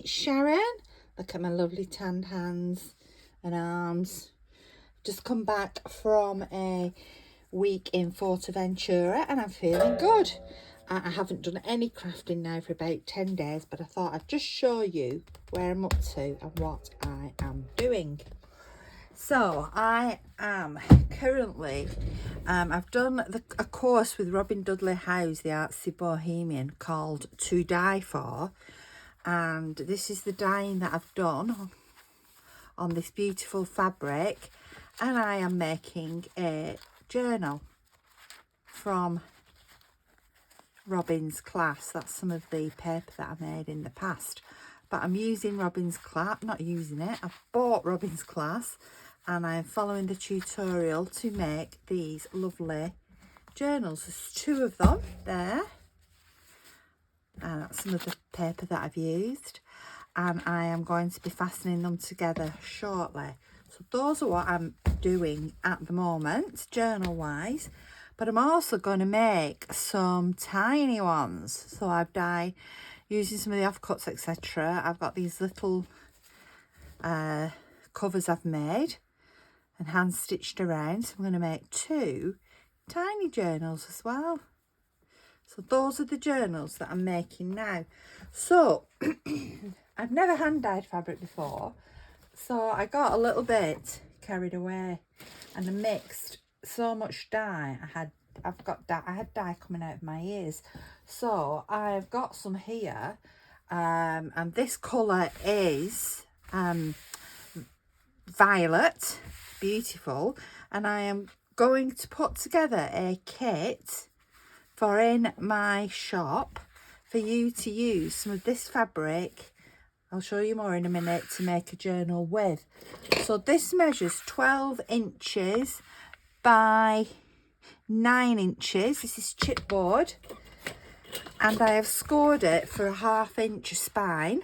it's Sharon. Look at my lovely tanned hands and arms. Just come back from a week in Fortaventura and I'm feeling good. I haven't done any crafting now for about 10 days, but I thought I'd just show you where I'm up to and what I am doing. So I am currently, I've done a course with Robin Dudley Howe's, the artsy Bohemian, called To Die For. And this is the dyeing that I've done on this beautiful fabric. And I am making a journal from Robin's class. That's some of the paper that I made in the past. But I'm using Robin's class, not using it. I've bought Robin's class and I'm following the tutorial to make these lovely journals. There's 2 of them there. And that's some of the paper that I've used. And I am going to be fastening them together shortly. So those are what I'm doing at the moment, journal-wise. But I'm also going to make some tiny ones. So I've dyed using some of the offcuts, etc. I've got these little covers I've made and hand stitched around. So I'm going to make 2 tiny journals as well. So those are the journals that I'm making now. So I've never hand dyed fabric before. So I got a little bit carried away and I mixed so much dye. I had dye coming out of my ears. So I've got some here, and this colour is violet, beautiful, and I am going to put together a kit for in my shop for you to use some of this fabric. I'll show you more in a minute, to make a journal with. So this measures 12 inches by 9 inches. This is chipboard, and I have scored it for a 1/2 inch spine.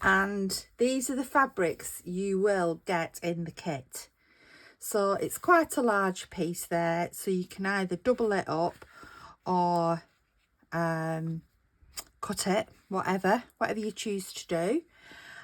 And these are the fabrics you will get in the kit. So it's quite a large piece there, so you can either double it up or cut it, whatever you choose to do.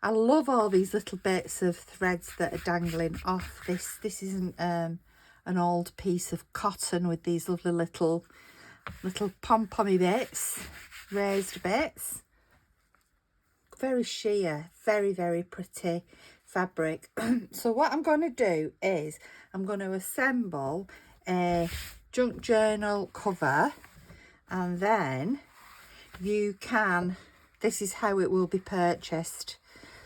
I love all these little bits of threads that are dangling off. This isn't an old piece of cotton with these lovely little pom-pommy bits, raised bits. Very sheer, very, very pretty fabric. So what I'm going to do is I'm going to assemble a junk journal cover, and then you can, this is how it will be purchased.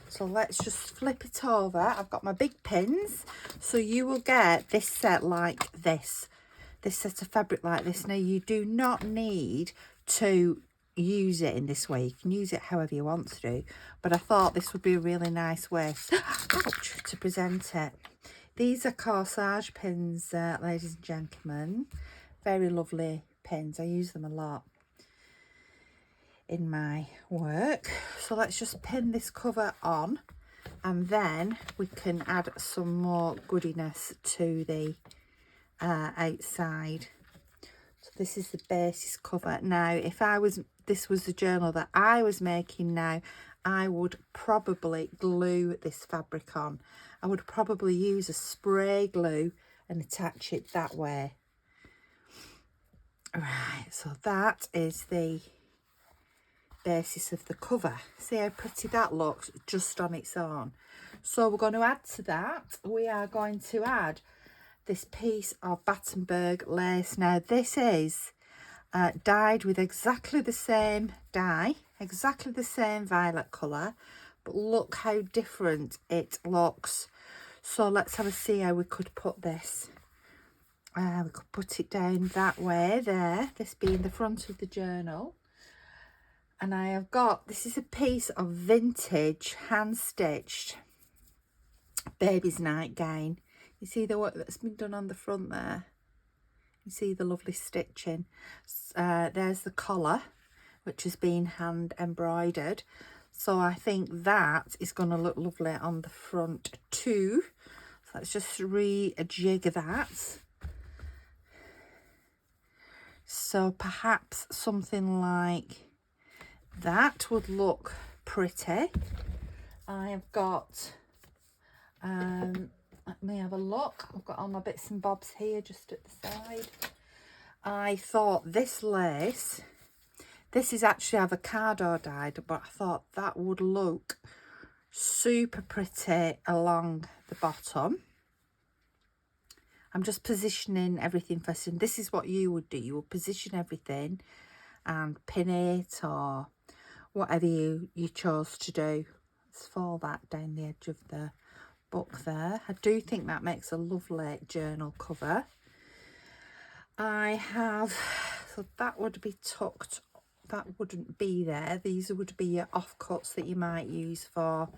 So let's just flip it over. I've got my big pins, so you will get this set like this set of fabric like this. Now you do not need to use it in this way, you can use it however you want to do, but I thought this would be a really nice way ouch, to present it. These are corsage pins, ladies and gentlemen, very lovely pins. I use them a lot in my work. So let's just pin this cover on, and then we can add some more goodiness to the outside. So this is the basis cover. Now if this was the journal that I was making now, I would probably glue this fabric on. I would probably use a spray glue and attach it that way. Right, so that is the basis of the cover. See how pretty that looks just on its own. So we're going to add to that, we are going to add this piece of Battenberg lace. Now this is dyed with exactly the same dye, exactly the same violet colour, but look how different it looks. So let's have a see how we could put this. We could put it down that way there, this being the front of the journal. And I have got, this is a piece of vintage hand-stitched baby's nightgown. You see the work that's been done on the front there? You see the lovely stitching. There's the collar, which has been hand embroidered. So I think that is going to look lovely on the front too. So let's just rejig that. So perhaps something like that would look pretty. I have got, let me have a look. I've got all my bits and bobs here just at the side. I thought this lace, this is actually avocado dyed, but I thought that would look super pretty along the bottom. I'm just positioning everything first, and this is what you would do. You would position everything and pin it, or whatever you chose to do. Let's fall that down the edge of the book there. I do think that makes a lovely journal cover. I have, so that would be tucked, that wouldn't be there. These would be your offcuts that you might use for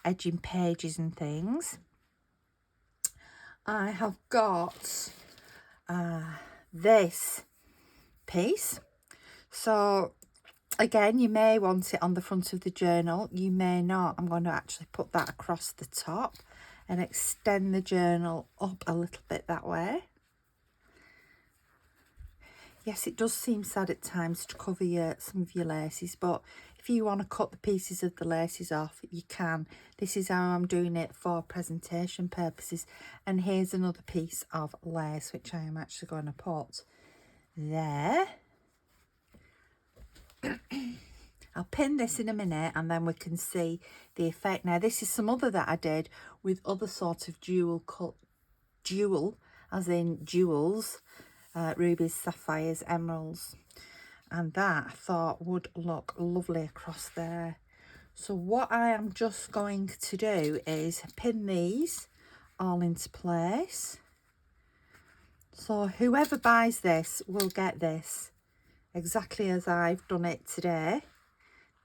edging pages and things. I have got this piece. So again, you may want it on the front of the journal, you may not. I'm going to actually put that across the top and extend the journal up a little bit that way. Yes, it does seem sad at times to cover some of your laces, but if you want to cut the pieces of the laces off, you can. This is how I'm doing it for presentation purposes. And here's another piece of lace, which I am actually going to put there. I'll pin this in a minute and then we can see the effect. Now, this is some other that I did with other sort of jewel, as in jewels, rubies, sapphires, emeralds, and that I thought would look lovely across there. So what I am just going to do is pin these all into place. So whoever buys this will get this exactly as I've done it today,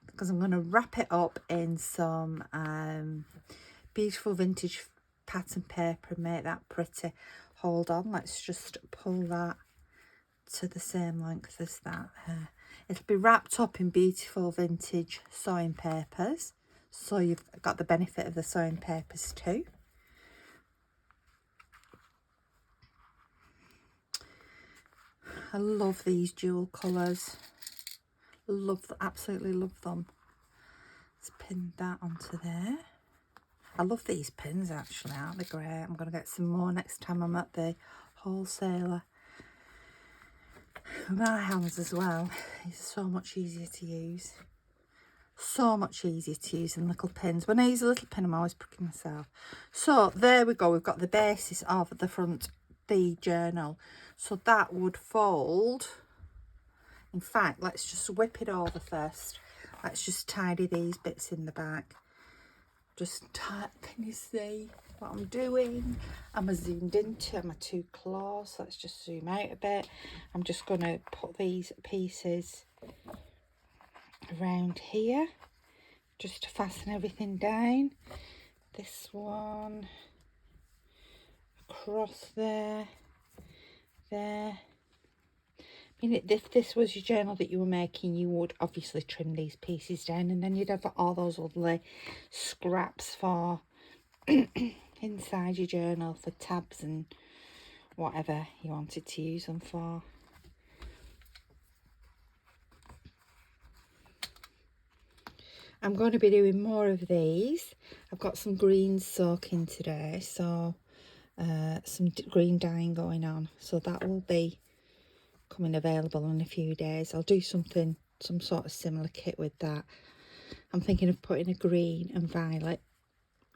because I'm going to wrap it up in some beautiful vintage pattern paper and make that pretty. Hold on, let's just pull that to the same length as that. It'll be wrapped up in beautiful vintage sewing papers, so you've got the benefit of the sewing papers too. I love these jewel colours. Absolutely love them. Let's pin that onto there. I love these pins actually, aren't they great? I'm going to get some more next time I'm at the wholesaler. My hands as well is so much easier to use. So much easier to use than little pins. When I use a little pin, I'm always pricking myself. So there we go. We've got the basis of the front, the journal. So that would fold. In fact, let's just whip it over first. Let's just tidy these bits in the back. Just can you see what I'm doing? I'm zoomed into my too close. Let's just zoom out a bit. I'm just going to put these pieces around here just to fasten everything down. This one across there. I mean, if this was your journal that you were making, you would obviously trim these pieces down, and then you'd have all those lovely scraps for inside your journal for tabs and whatever you wanted to use them for. I'm going to be doing more of these. I've got some greens soaking today, so some green dyeing going on, so that will be coming available in a few days. I'll do some sort of similar kit with that. I'm thinking of putting a green and violet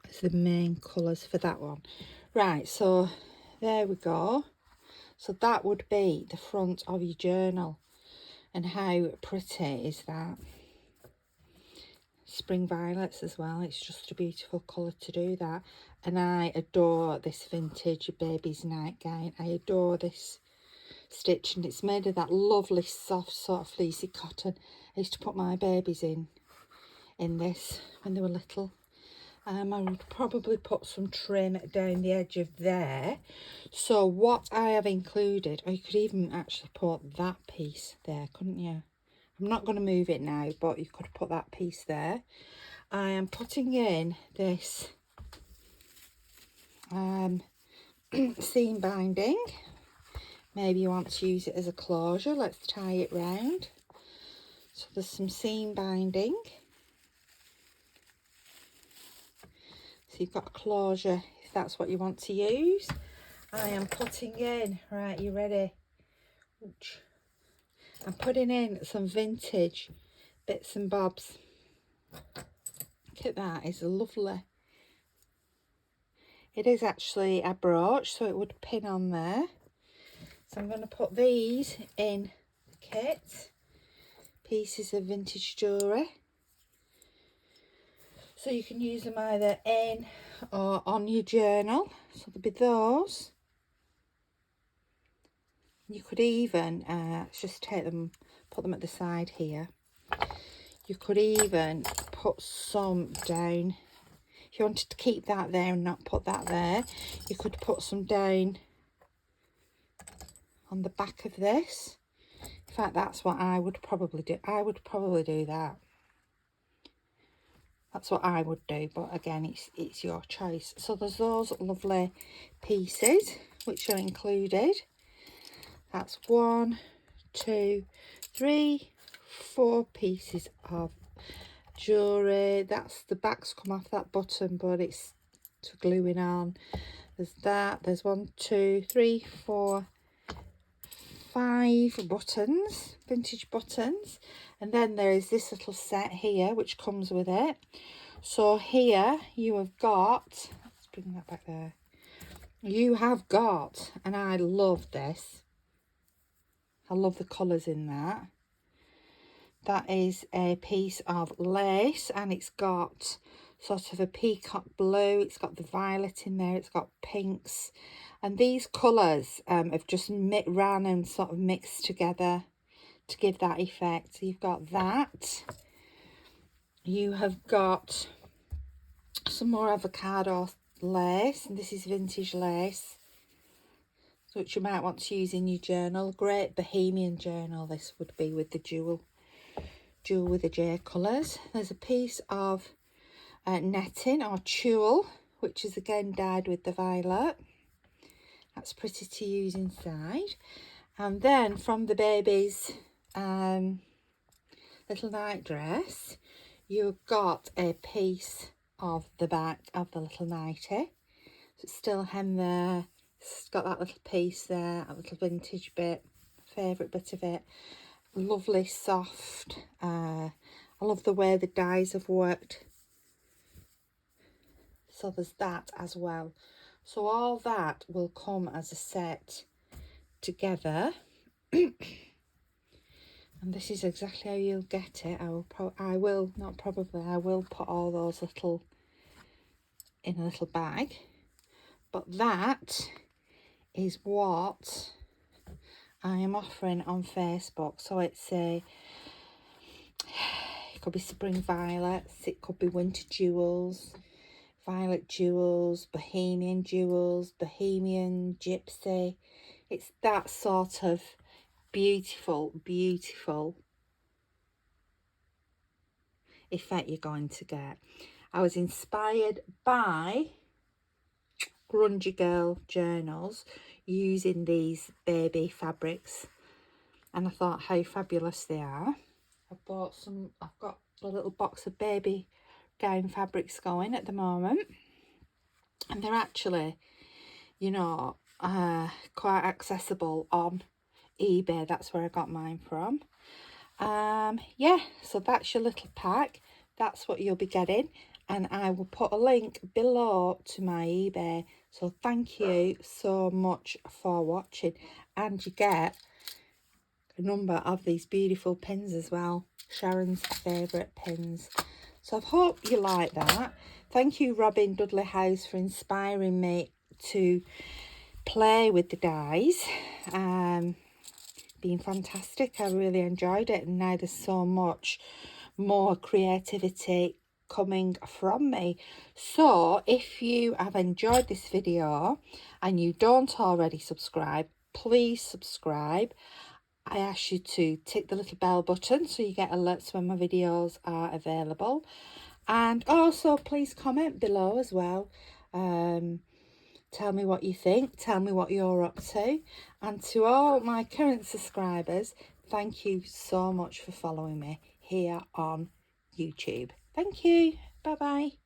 as the main colours for that one. Right, so there we go. So that would be the front of your journal. And how pretty is that? Spring violets as well. It's just a beautiful colour to do that. And I adore this vintage baby's night gown. I adore this stitch, and it's made of that lovely soft sort of fleecy cotton. I used to put my babies in this when they were little. I would probably put some trim down the edge of there. So what I have included, or you could even actually put that piece there, couldn't you? I'm not going to move it now, but you could put that piece there. I am putting in this seam binding. Maybe you want to use it as a closure. Let's tie it round. So there's some seam binding. So you've got a closure if that's what you want to use. I am putting in, right, you ready? Ouch. I'm putting in some vintage bits and bobs. Look at that, it's lovely. It is actually a brooch, so it would pin on there. So I'm going to put these in the kit. Pieces of vintage jewellery. So you can use them either in or on your journal. So there'll be those. You could even, let's just take them, put them at the side here. You could even put some down. If you wanted to keep that there and not put that there, you could put some down on the back of this. In fact, that's what I would probably do. I would probably do that. That's what I would do, but again, it's your choice. So there's those lovely pieces which are included. That's 1, 2, 3, 4 pieces of jewellery. That's the back's come off that button, but it's to gluing on. There's that. There's 1, 2, 3, 4, 5 buttons, vintage buttons, and then there is this little set here which comes with it. So here you have got, let's bring that back there, you have got, and I love this, I love the colours in that. That is a piece of lace, and it's got sort of a peacock blue, it's got the violet in there, it's got pinks, and these colours have just ran and sort of mixed together to give that effect. So you've got that. You have got some more avocado lace, and this is vintage lace, which you might want to use in your journal. Great Bohemian journal this would be, with the jewel with the J colours. There's a piece of netting or tulle, which is again dyed with the violet. That's pretty to use inside. And then from the baby's little night dress, you've got a piece of the back of the little nightie. So it's still hem there. It's got that little piece there, a little vintage bit, favourite bit of it. Lovely, soft. I love the way the dyes have worked. So there's that as well. So all that will come as a set together. And this is exactly how you'll get it. I will put all those little in a little bag. But that is what I am offering on Facebook. So it's it could be spring violets, it could be winter jewels, violet jewels, Bohemian jewels, Bohemian gypsy. It's that sort of beautiful effect you're going to get. I was inspired by grungy girl journals using these baby fabrics, and I thought how fabulous they are. I've got a little box of baby gown fabrics going at the moment, and they're actually, you know, quite accessible on eBay. That's where I got mine from. Yeah, so that's your little pack. That's what you'll be getting, and I will put a link below to my eBay. So thank you so much for watching, and you get a number of these beautiful pins as well, Sharon's favourite pins. So I hope you like that. Thank you, Robin Dudley House, for inspiring me to play with the dies. Been fantastic. I really enjoyed it, and now there's so much more creativity coming from me. So if you have enjoyed this video and you don't already subscribe, please subscribe. I ask you to tick the little bell button so you get alerts when my videos are available, and also please comment below as well. Tell me what you think, tell me what you're up to, and to all my current subscribers, thank you so much for following me here on YouTube. Thank you. Bye bye.